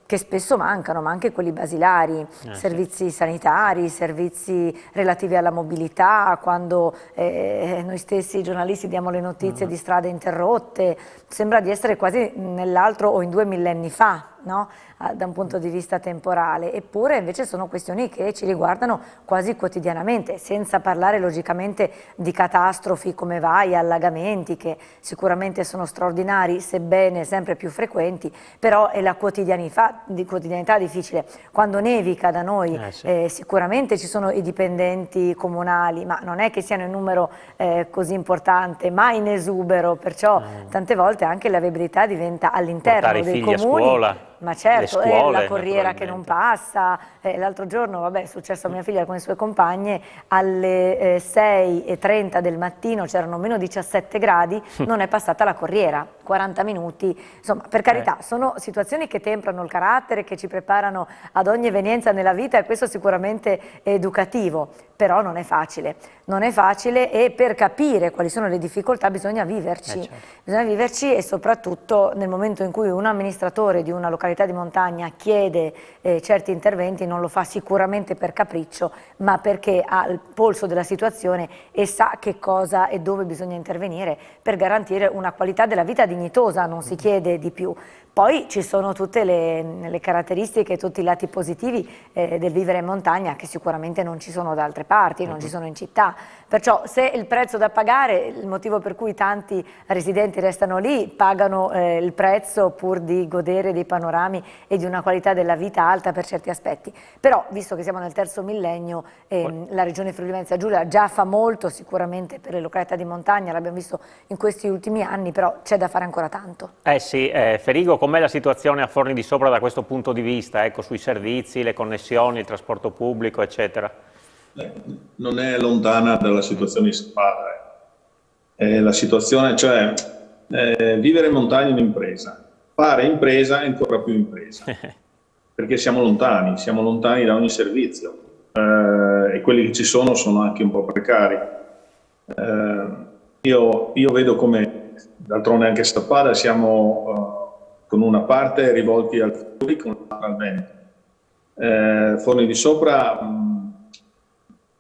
che spesso mancano, ma anche quelli basilari, servizi sanitari, servizi relativi alla mobilità, quando noi stessi giornalisti diamo le notizie di strade interrotte, sembra di essere quasi nell'altro o in 2 millenni fa, no? Da un punto di vista temporale, eppure invece sono questioni che ci riguardano quasi quotidianamente, senza parlare logicamente di catastrofi come vai, allagamenti, che sicuramente sono straordinari, sebbene sempre più frequenti, però è la quotidianità difficile. Quando nevica da noi sicuramente ci sono i dipendenti comunali, ma non è che siano in numero così importante, mai in esubero, perciò tante volte anche la viabilità diventa all'interno dei comuni. Scuola, Ma certo, scuole, la corriera che non passa, l'altro giorno vabbè, è successo a mia figlia con le sue compagne, alle 6:30 del mattino c'erano meno 17 gradi, non è passata la corriera, 40 minuti, insomma per carità sono situazioni che temprano il carattere, che ci preparano ad ogni evenienza nella vita e questo sicuramente è educativo, però non è facile e per capire quali sono le difficoltà bisogna viverci, e soprattutto nel momento in cui un amministratore di una località di montagna chiede certi interventi non lo fa sicuramente per capriccio, ma perché ha il polso della situazione e sa che cosa e dove bisogna intervenire per garantire una qualità della vita dignitosa, non si chiede di più. Poi ci sono tutte le caratteristiche, tutti i lati positivi del vivere in montagna che sicuramente non ci sono da altre parti, non ci sono in città. Perciò se il prezzo da pagare, il motivo per cui tanti residenti restano lì, pagano il prezzo pur di godere dei panorami e di una qualità della vita alta per certi aspetti. Però, visto che siamo nel terzo millennio, la regione Friuli-Venezia Giulia già fa molto sicuramente per le località di montagna, l'abbiamo visto in questi ultimi anni, però c'è da fare ancora tanto. Sì, Ferigo, com'è la situazione a Forni di Sopra da questo punto di vista, ecco, sui servizi, le connessioni, il trasporto pubblico, eccetera? Non è lontana dalla situazione di Sappada. La situazione, cioè, vivere in montagna è un'impresa, fare impresa è ancora più impresa, perché siamo lontani da ogni servizio e quelli che ci sono anche un po' precari. Io vedo come, d'altronde anche a Sappada, siamo con una parte rivolti al Friuli, con l'altra al Veneto. Forni di Sopra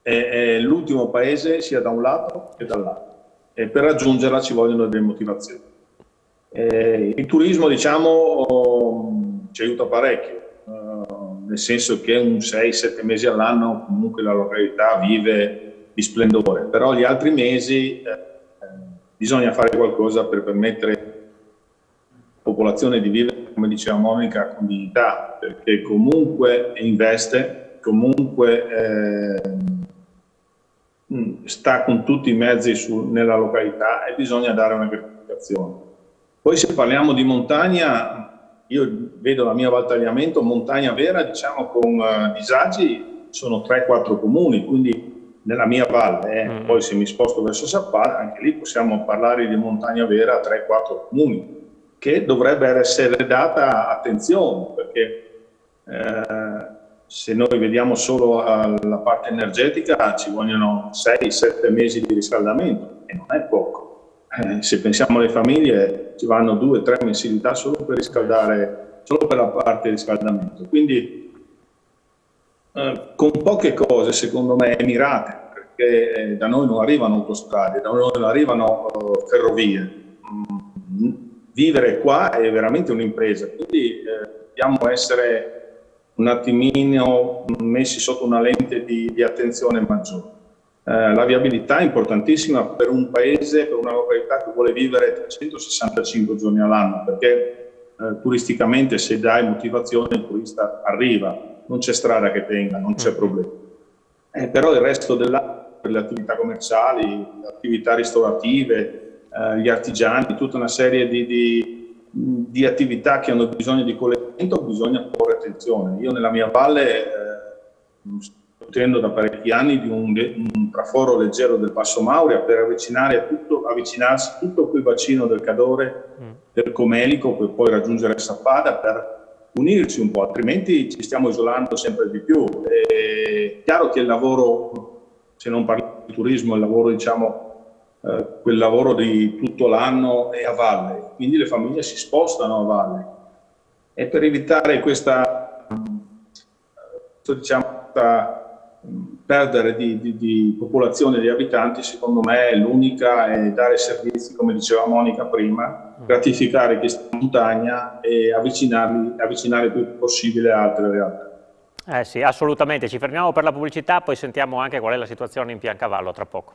è l'ultimo paese sia da un lato che dall'altro e per raggiungerla ci vogliono delle motivazioni. Il turismo, diciamo, ci aiuta parecchio, nel senso che 6-7 mesi all'anno comunque la località vive di splendore, però gli altri mesi bisogna fare qualcosa per permettere alla popolazione di vivere, come diceva Monica, con dignità, perché comunque investe, comunque sta con tutti i mezzi nella località e bisogna dare una gratificazione. Poi se parliamo di montagna, io vedo la mia Val Tagliamento, montagna vera, diciamo con disagi, sono 3-4 comuni, quindi nella mia valle, poi se mi sposto verso Sappada, anche lì possiamo parlare di montagna vera a 3-4 comuni, che dovrebbe essere data attenzione, perché se noi vediamo solo la parte energetica ci vogliono 6-7 mesi di riscaldamento e non è poco. Se pensiamo alle famiglie ci vanno 2-3 mensilità solo per riscaldare, solo per la parte riscaldamento. Quindi con poche cose secondo me mirate, perché da noi non arrivano autostrade, da noi non arrivano ferrovie. Vivere qua è veramente un'impresa, quindi dobbiamo essere un attimino messi sotto una lente di attenzione maggiore. La viabilità è importantissima per un paese, per una località che vuole vivere 365 giorni all'anno, perché turisticamente se dai motivazione il turista arriva, non c'è strada che tenga, non c'è problema. Però il resto dell'anno, per le attività commerciali, le attività ristorative, gli artigiani, tutta una serie di attività che hanno bisogno di collegamento, bisogna porre attenzione. Io nella mia valle sto tenendo da parecchi anni di un traforo leggero del Basso Mauria per avvicinarsi tutto quel bacino del Cadore, del Comelico, per poi raggiungere Sappada, per unirci un po', altrimenti ci stiamo isolando sempre di più. È chiaro che il lavoro, se non parliamo di turismo, il lavoro, diciamo, quel lavoro di tutto l'anno è a valle, quindi le famiglie si spostano a valle e per evitare questa perdere di popolazione di abitanti, secondo me, l'unica è dare servizi, come diceva Monica prima, gratificare chi sta in montagna e avvicinare il più possibile a altre realtà. Sì, assolutamente. Ci fermiamo per la pubblicità, poi sentiamo anche qual è la situazione in Piancavallo tra poco.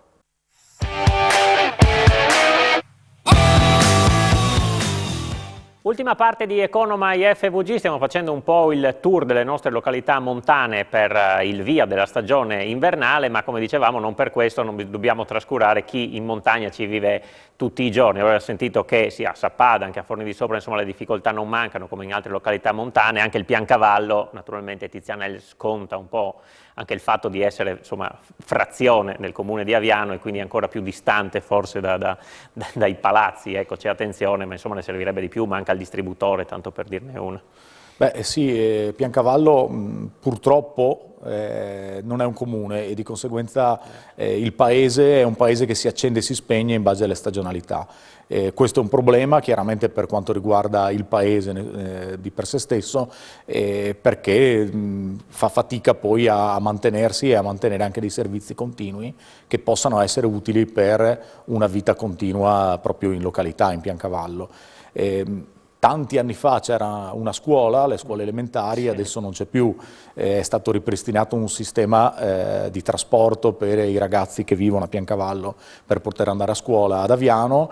Ultima parte di Economai FVG, stiamo facendo un po' il tour delle nostre località montane per il via della stagione invernale, ma come dicevamo non per questo non dobbiamo trascurare chi in montagna ci vive tutti i giorni. Avete sentito che sia a Sappada, anche a Forni di Sopra, insomma le difficoltà non mancano come in altre località montane, anche il Piancavallo, naturalmente Tiziana sconta un po' anche il fatto di essere insomma frazione nel comune di Aviano e quindi ancora più distante forse dai palazzi, ecco c'è attenzione, ma insomma ne servirebbe di più, manca il distributore, tanto per dirne una. Beh sì, Piancavallo purtroppo non è un comune e di conseguenza il paese è un paese che si accende e si spegne in base alle stagionalità. Questo è un problema chiaramente per quanto riguarda il paese di per sé stesso, perché fa fatica poi a mantenersi e a mantenere anche dei servizi continui che possano essere utili per una vita continua proprio in località, in Piancavallo. Tanti anni fa c'era una scuola, le scuole elementari, adesso non c'è più, è stato ripristinato un sistema di trasporto per i ragazzi che vivono a Piancavallo per poter andare a scuola ad Aviano,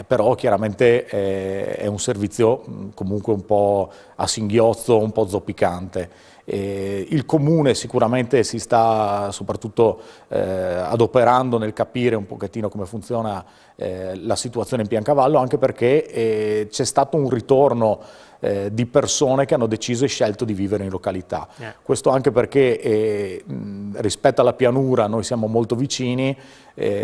però chiaramente è un servizio comunque un po' a singhiozzo, un po' zoppicante. Il comune sicuramente si sta soprattutto adoperando nel capire un pochettino come funziona la situazione in Piancavallo, anche perché c'è stato un ritorno di persone che hanno deciso e scelto di vivere in località. Questo anche perché rispetto alla pianura noi siamo molto vicini,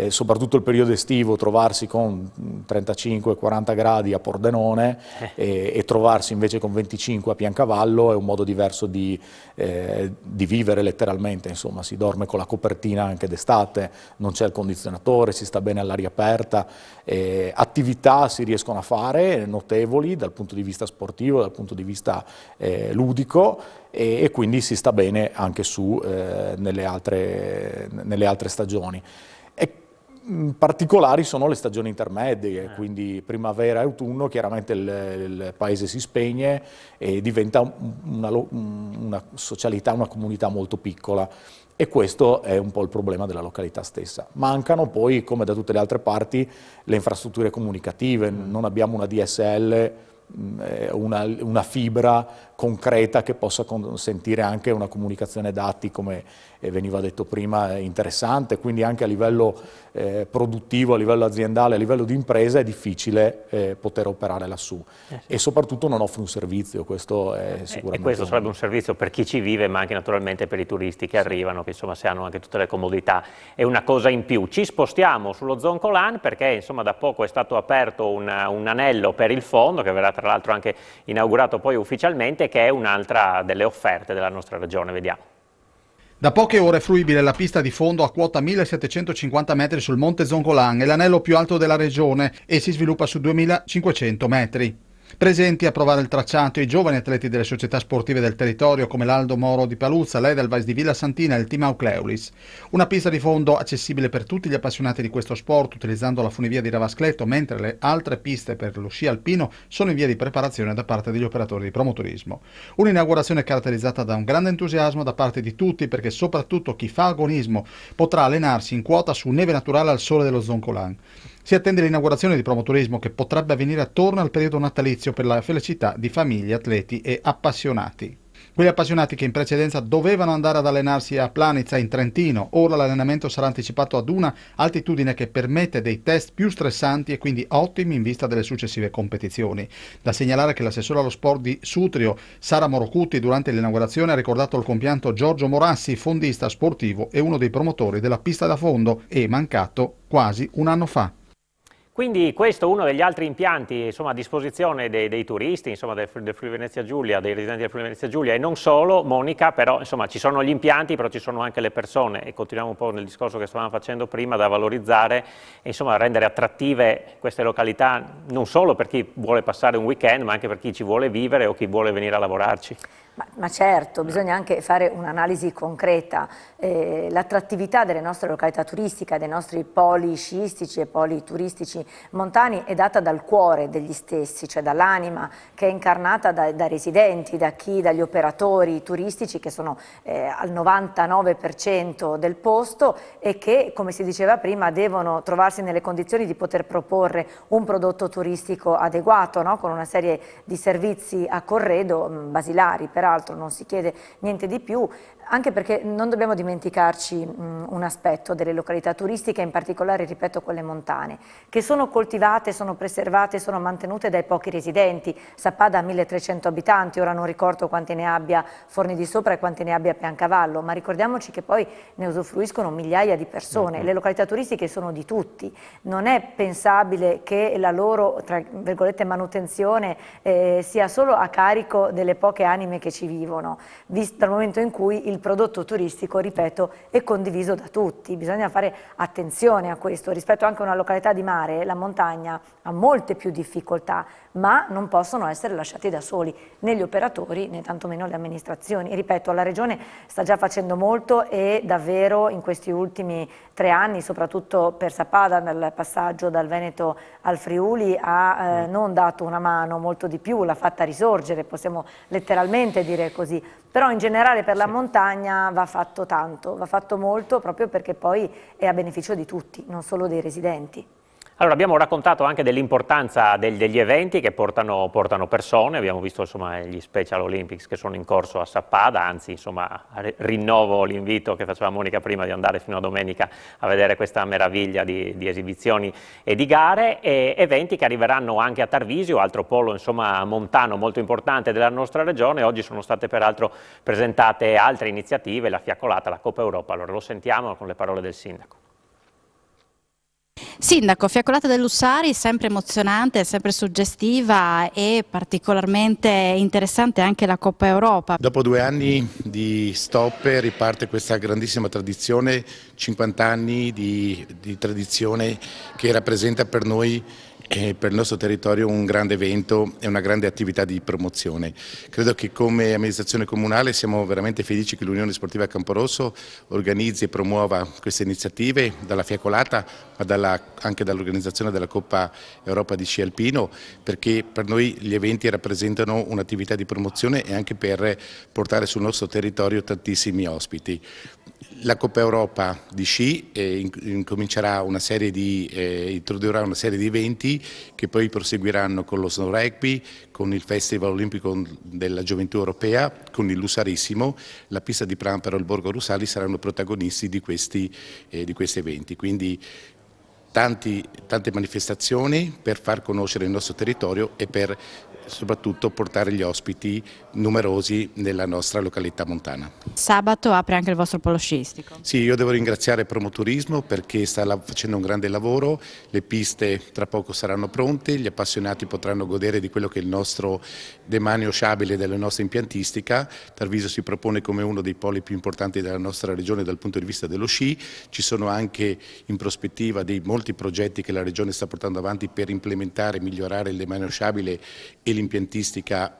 soprattutto il periodo estivo, trovarsi con 35-40 gradi a Pordenone e trovarsi invece con 25 a Piancavallo è un modo diverso di vivere letteralmente, insomma si dorme con la copertina anche d'estate, non c'è il condizionatore, si sta bene all'aria aperta, attività si riescono a fare notevoli dal punto di vista sportivo, dal punto di vista ludico e quindi si sta bene anche nelle altre stagioni. Particolari sono le stagioni intermedie, quindi primavera e autunno, chiaramente il paese si spegne e diventa una socialità, una comunità molto piccola e questo è un po' il problema della località stessa. Mancano poi, come da tutte le altre parti, le infrastrutture comunicative, non abbiamo una DSL, una fibra concreta che possa consentire anche una comunicazione dati, come veniva detto prima, interessante, quindi anche a livello produttivo, a livello aziendale, a livello di impresa è difficile poter operare lassù e soprattutto non offre un servizio, questo è sicuramente. E questo sarebbe un servizio per chi ci vive, ma anche naturalmente per i turisti che arrivano, che insomma se hanno anche tutte le comodità è una cosa in più. Ci spostiamo sullo Zoncolan perché insomma da poco è stato aperto un anello per il fondo, che verrà tra l'altro anche inaugurato poi ufficialmente, che è un'altra delle offerte della nostra regione, vediamo. Da poche ore è fruibile la pista di fondo a quota 1750 metri sul Monte Zoncolan, è l'anello più alto della regione e si sviluppa su 2500 metri. Presenti a provare il tracciato i giovani atleti delle società sportive del territorio come l'Aldo Moro di Paluzza, l'Edelweiss di Villa Santina e il Team Aucleulis. Una pista di fondo accessibile per tutti gli appassionati di questo sport utilizzando la funivia di Ravascletto, mentre le altre piste per lo sci alpino sono in via di preparazione da parte degli operatori di promotorismo. Un'inaugurazione caratterizzata da un grande entusiasmo da parte di tutti perché soprattutto chi fa agonismo potrà allenarsi in quota su neve naturale al sole dello Zoncolan. Si attende l'inaugurazione di promotorismo che potrebbe avvenire attorno al periodo natalizio per la felicità di famiglie, atleti e appassionati. Quegli appassionati che in precedenza dovevano andare ad allenarsi a Planitza in Trentino, ora l'allenamento sarà anticipato ad una altitudine che permette dei test più stressanti e quindi ottimi in vista delle successive competizioni. Da segnalare che l'assessore allo sport di Sutrio, Sara Morocutti, durante l'inaugurazione ha ricordato il compianto Giorgio Morassi, fondista sportivo e uno dei promotori della pista da fondo e mancato quasi un anno fa. Quindi questo è uno degli altri impianti insomma, a disposizione dei turisti, insomma, del Friuli Venezia Giulia, dei residenti del Friuli Venezia Giulia e non solo, Monica, però insomma, ci sono gli impianti, però ci sono anche le persone e continuiamo un po' nel discorso che stavamo facendo prima da valorizzare e insomma, rendere attrattive queste località non solo per chi vuole passare un weekend ma anche per chi ci vuole vivere o chi vuole venire a lavorarci. Ma certo, bisogna anche fare un'analisi concreta. L'attrattività delle nostre località turistiche, dei nostri poli sciistici e poli turistici montani è data dal cuore degli stessi, cioè dall'anima che è incarnata dai residenti, dagli operatori turistici che sono al 99% del posto e che, come si diceva prima, devono trovarsi nelle condizioni di poter proporre un prodotto turistico adeguato, no? Con una serie di servizi a corredo basilari. Peraltro non si chiede niente di più, anche perché non dobbiamo dimenticarci un aspetto delle località turistiche, in particolare, ripeto, quelle montane, che sono coltivate, sono preservate, sono mantenute dai pochi residenti. Sappada ha 1300 abitanti, ora non ricordo quanti ne abbia Forni di Sopra e quanti ne abbia Piancavallo, ma ricordiamoci che poi ne usufruiscono migliaia di persone. Le località turistiche sono di tutti, non è pensabile che la loro, tra virgolette, manutenzione sia solo a carico delle poche anime che ci vivono, visto dal momento in cui il prodotto turistico, ripeto, è condiviso da tutti. Bisogna fare attenzione a questo. Rispetto anche a una località di mare, la montagna ha molte più difficoltà, ma non possono essere lasciati da soli né gli operatori né tantomeno le amministrazioni. Ripeto, la Regione sta già facendo molto e davvero in questi ultimi 3 anni, soprattutto per Sappada, nel passaggio dal Veneto al Friuli, ha non dato una mano, molto di più, l'ha fatta risorgere, possiamo letteralmente dire così. Però in generale per la montagna va fatto tanto, va fatto molto, proprio perché poi è a beneficio di tutti, non solo dei residenti. Allora, abbiamo raccontato anche dell'importanza degli eventi che portano persone, abbiamo visto insomma gli Special Olympics che sono in corso a Sappada, anzi insomma rinnovo l'invito che faceva Monica prima di andare fino a domenica a vedere questa meraviglia di esibizioni e di gare, e eventi che arriveranno anche a Tarvisio, altro polo insomma montano molto importante della nostra regione. Oggi sono state peraltro presentate altre iniziative, la Fiaccolata, la Coppa Europa. Allora lo sentiamo con le parole del sindaco. Sindaco, Fiaccolata dell'Ussari, sempre emozionante, sempre suggestiva e particolarmente interessante anche la Coppa Europa. Dopo 2 anni di stop riparte questa grandissima tradizione, 50 anni di tradizione che rappresenta per noi e per il nostro territorio un grande evento e una grande attività di promozione. Credo che come amministrazione comunale siamo veramente felici che l'Unione Sportiva Camporosso organizzi e promuova queste iniziative, dalla Fiaccolata ma anche dall'organizzazione della Coppa Europa di sci alpino, perché per noi gli eventi rappresentano un'attività di promozione e anche per portare sul nostro territorio tantissimi ospiti. La Coppa Europa di sci introdurrà una serie di eventi che poi proseguiranno con lo snow rugby, con il Festival Olimpico della Gioventù Europea, con il Lussarissimo. La pista di Prampero e il Borgo Russali saranno protagonisti di questi eventi. Quindi tante manifestazioni per far conoscere il nostro territorio e per soprattutto portare gli ospiti numerosi nella nostra località montana. Sabato apre anche il vostro polo sciistico. Sì, io devo ringraziare Promoturismo perché sta facendo un grande lavoro, le piste tra poco saranno pronte, gli appassionati potranno godere di quello che è il nostro demanio sciabile della nostra impiantistica. Tarvisio si propone come uno dei poli più importanti della nostra regione dal punto di vista dello sci. Ci sono anche in prospettiva dei molti progetti che la regione sta portando avanti per implementare e migliorare il demanio sciabile e l'impiantistica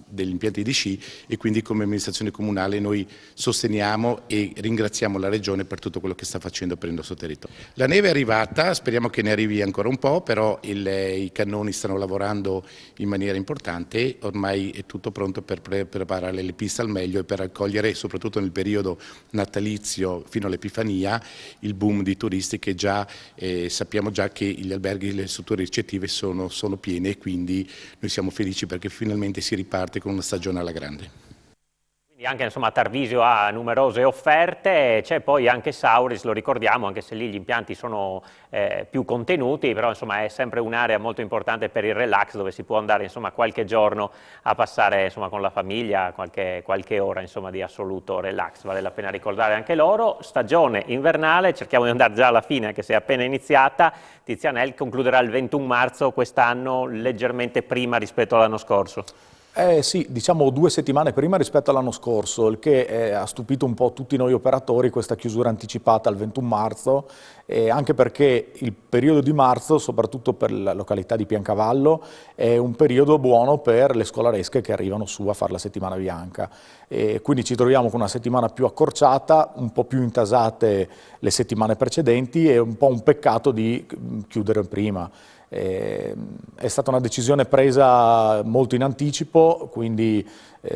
degli impianti di sci, e quindi come amministrazione comunale noi sosteniamo e ringraziamo la Regione per tutto quello che sta facendo per il nostro territorio. La neve è arrivata, speriamo che ne arrivi ancora un po', però i cannoni stanno lavorando in maniera importante, ormai è tutto pronto per preparare le piste al meglio e per accogliere, soprattutto nel periodo natalizio fino all'Epifania, il boom di turisti che già sappiamo già che gli alberghi e le strutture ricettive sono piene, e quindi noi siamo felici perché finalmente si riparte con una stagione alla grande. Quindi anche insomma Tarvisio ha numerose offerte, c'è poi anche Sauris, lo ricordiamo, anche se lì gli impianti sono più contenuti, però insomma è sempre un'area molto importante per il relax, dove si può andare insomma qualche giorno a passare insomma con la famiglia, qualche ora insomma di assoluto relax, vale la pena ricordare anche loro. Stagione invernale, cerchiamo di andare già alla fine anche se è appena iniziata. Tizianel concluderà il 21 marzo quest'anno, leggermente prima rispetto all'anno scorso. Sì, diciamo 2 settimane prima rispetto all'anno scorso, il che ha stupito un po' tutti noi operatori, questa chiusura anticipata al 21 marzo, anche perché il periodo di marzo, soprattutto per la località di Piancavallo, è un periodo buono per le scolaresche che arrivano su a fare la settimana bianca. Quindi ci troviamo con una settimana più accorciata, un po' più intasate le settimane precedenti e un po' un peccato di chiudere prima. È stata una decisione presa molto in anticipo, quindi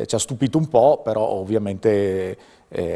ci ha stupito un po', però ovviamente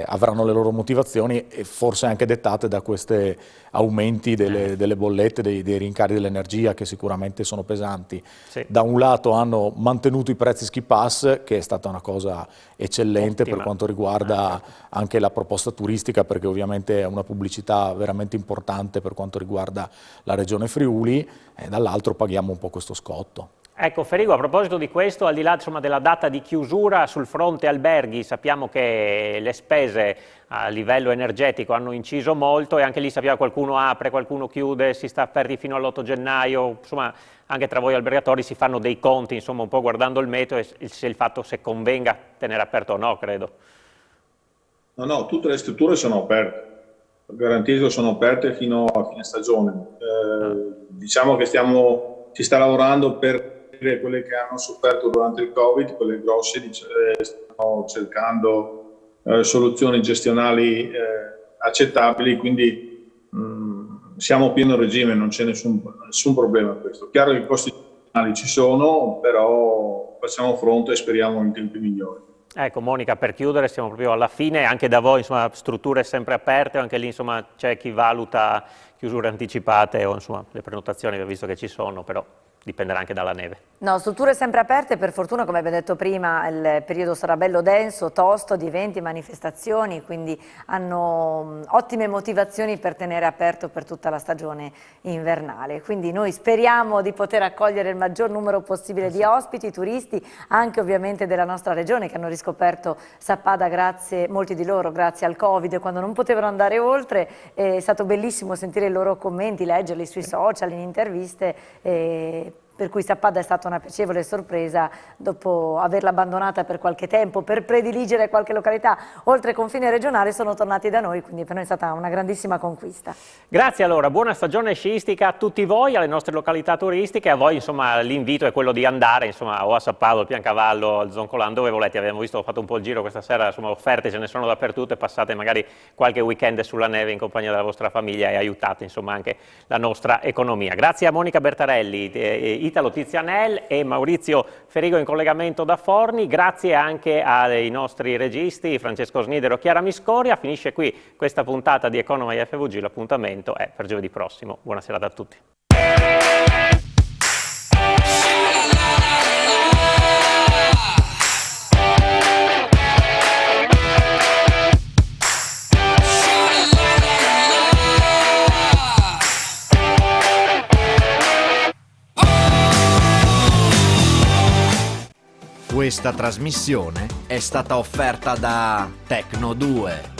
avranno le loro motivazioni e forse anche dettate da questi aumenti delle bollette, dei rincari dell'energia che sicuramente sono pesanti. Sì. Da un lato hanno mantenuto i prezzi ski pass, che è stata una cosa eccellente. Ottima. Per quanto riguarda anche la proposta turistica, perché ovviamente è una pubblicità veramente importante per quanto riguarda la regione Friuli, e dall'altro paghiamo un po' questo scotto. Ecco Ferigo, a proposito di questo, al di là insomma, della data di chiusura, sul fronte alberghi sappiamo che le spese a livello energetico hanno inciso molto e anche lì sappiamo qualcuno apre, qualcuno chiude, si sta aperti fino all'8 gennaio, insomma anche tra voi albergatori si fanno dei conti, insomma un po' guardando il meteo e se convenga tenere aperto o no, credo. No, tutte le strutture sono aperte, garantisco sono aperte fino a fine stagione. Diciamo che si sta lavorando per quelle che hanno sofferto durante il Covid, quelle grosse, stanno cercando soluzioni gestionali accettabili, quindi siamo a pieno regime, non c'è nessun problema a questo. Chiaro che i costi gestionali ci sono, però facciamo fronte e speriamo in tempi migliori. Ecco Monica, per chiudere siamo proprio alla fine, anche da voi insomma strutture sempre aperte, anche lì insomma c'è chi valuta chiusure anticipate o insomma le prenotazioni, visto che ci sono, però dipenderà anche dalla neve. No, strutture sempre aperte, per fortuna come abbiamo detto prima il periodo sarà bello denso, tosto, di eventi, manifestazioni, quindi hanno ottime motivazioni per tenere aperto per tutta la stagione invernale. Quindi noi speriamo di poter accogliere il maggior numero possibile di ospiti, turisti, anche ovviamente della nostra regione che hanno riscoperto Sappada grazie, molti di loro grazie al Covid, quando non potevano andare oltre. È stato bellissimo sentire i loro commenti, leggerli sui social, in interviste. Per cui Sappada è stata una piacevole sorpresa dopo averla abbandonata per qualche tempo, per prediligere qualche località oltre confine regionale, sono tornati da noi, quindi per noi è stata una grandissima conquista. Grazie allora, buona stagione sciistica a tutti voi, alle nostre località turistiche, a voi insomma l'invito è quello di andare insomma o a Sappada, al Piancavallo, al Zoncolan, dove volete, abbiamo visto, ho fatto un po' il giro questa sera, insomma offerte ce ne sono dappertutto e passate magari qualche weekend sulla neve in compagnia della vostra famiglia e aiutate insomma anche la nostra economia. Grazie a Monica Bertarelli, Italo Tizianel e Maurizio Ferigo in collegamento da Forni, grazie anche ai nostri registi Francesco Snidero e Chiara Miscoria. Finisce qui questa puntata di Economy FVG, l'appuntamento è per giovedì prossimo. Buona serata a tutti. Questa trasmissione è stata offerta da Tecno 2.